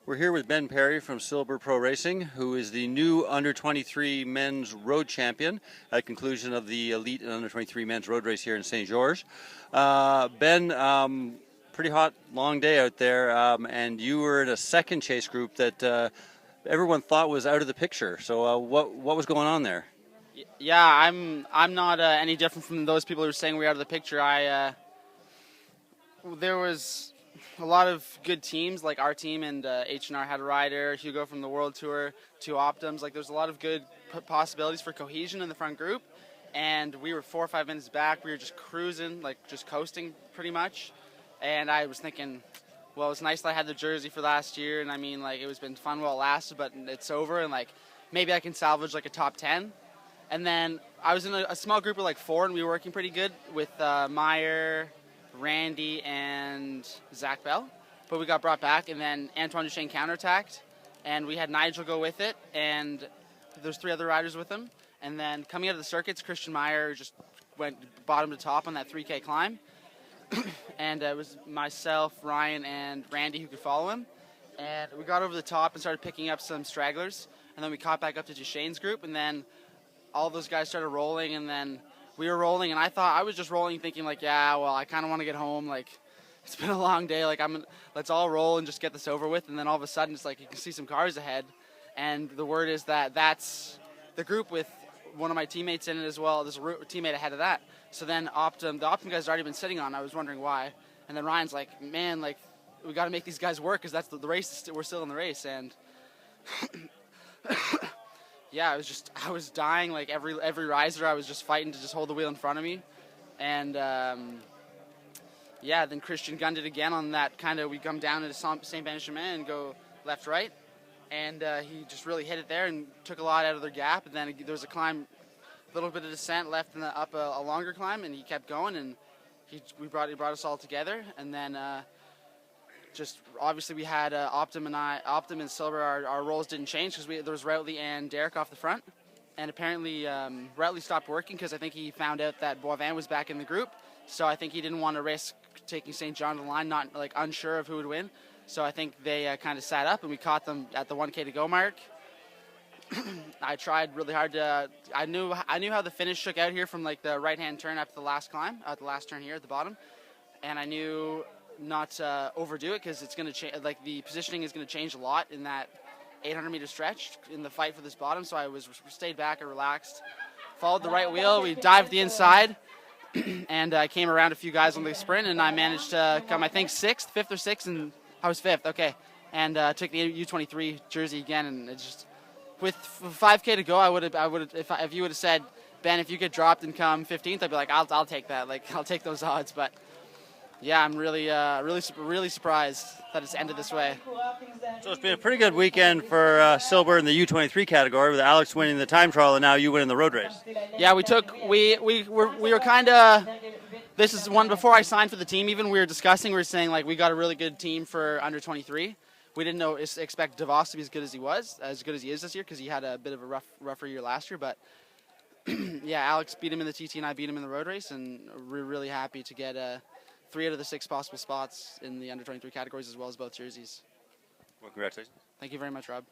We're here with Ben Perry from Silver Pro Racing, who is the new under-23 men's road champion at the conclusion of the elite and under-23 men's road race here in St. George. Ben, pretty hot, long day out there, and you were in a second chase group that everyone thought was out of the picture. So what was going on there? Yeah, I'm not any different from those people who are saying we're out of the picture. There was a lot of good teams, like our team, and H&R had a rider, Hugo from the World Tour, two Optims. Like, there's a lot of good possibilities for cohesion in the front group, and we were 4 or 5 minutes back. We were just cruising, like just coasting pretty much, and I was thinking, well, it's nice that I had the jersey for last year, and I mean, like, it was been fun while it lasted, but it's over, and like maybe I can salvage like a top 10. And then I was in a small group of like 4, and we were working pretty good with Meyer, Randy, and Zach Bell, but we got brought back, and then Antoine Duchesne counterattacked, and we had Nigel go with it, and there's 3 other riders with him. And then coming out of the circuits, Christian Meyer just went bottom to top on that 3K climb, and it was myself, Ryan, and Randy who could follow him, and we got over the top and started picking up some stragglers, and then we caught back up to Duchesne's group, and then all those guys started rolling, and then we were rolling, and I was just rolling thinking like, yeah, well, I kind of want to get home, like it's been a long day, like let's all roll and just get this over with. And then all of a sudden it's like you can see some cars ahead, and the word is that that's the group with one of my teammates in it as well. There's a teammate ahead of that. So then the Optim guys had already been sitting on. I was wondering why, and then Ryan's like, man, like we got to make these guys work because that's the race. We're still in the race, and yeah, I was dying. Like every riser, I was just fighting to just hold the wheel in front of me. And yeah, then Christian gunned it again on that kind of, we come down into St. Benjamin and go left, right. And he just really hit it there and took a lot out of their gap. And then there was a climb, a little bit of descent left and up a longer climb, and he kept going, and he brought us all together. And then just obviously we had Optim and Silver. Our roles didn't change because there was Routley and Derek off the front, and apparently Routley stopped working because I think he found out that Boivin was back in the group, so I think he didn't want to risk taking St. John to the line, not like unsure of who would win. So I think they kind of sat up, and we caught them at the 1K to go mark. I tried really hard to. I knew how the finish shook out here from like the right-hand turn up to the last climb, the last turn here at the bottom, and I knew not to overdo it because it's going to change. Like the positioning is going to change a lot in that 800-meter stretch in the fight for this bottom. So I stayed back, I relaxed, followed the right wheel. We dived the inside, and I came around a few guys on the sprint, and I managed to come, I think, 5th or 6th, and I was 5th. Okay, and took the U23 jersey again, and it just with 5K to go, I would have if you would have said, Ben, if you get dropped and come 15th, I'd be like, I'll take that. Like I'll take those odds, but. Yeah, I'm really surprised that it's ended this way. So it's been a pretty good weekend for Silver in the U23 category, with Alex winning the time trial and now you winning the road race. Yeah, we were kind of, this is one before I signed for the team. Even we were saying like we got a really good team for under 23. We didn't expect DeVos to be as good as he is this year because he had a bit of a rougher year last year. But yeah, Alex beat him in the TT and I beat him in the road race, and we're really happy to get 3 out of the 6 possible spots in the under-23 categories as well as both jerseys. Well, congratulations. Thank you very much, Rob.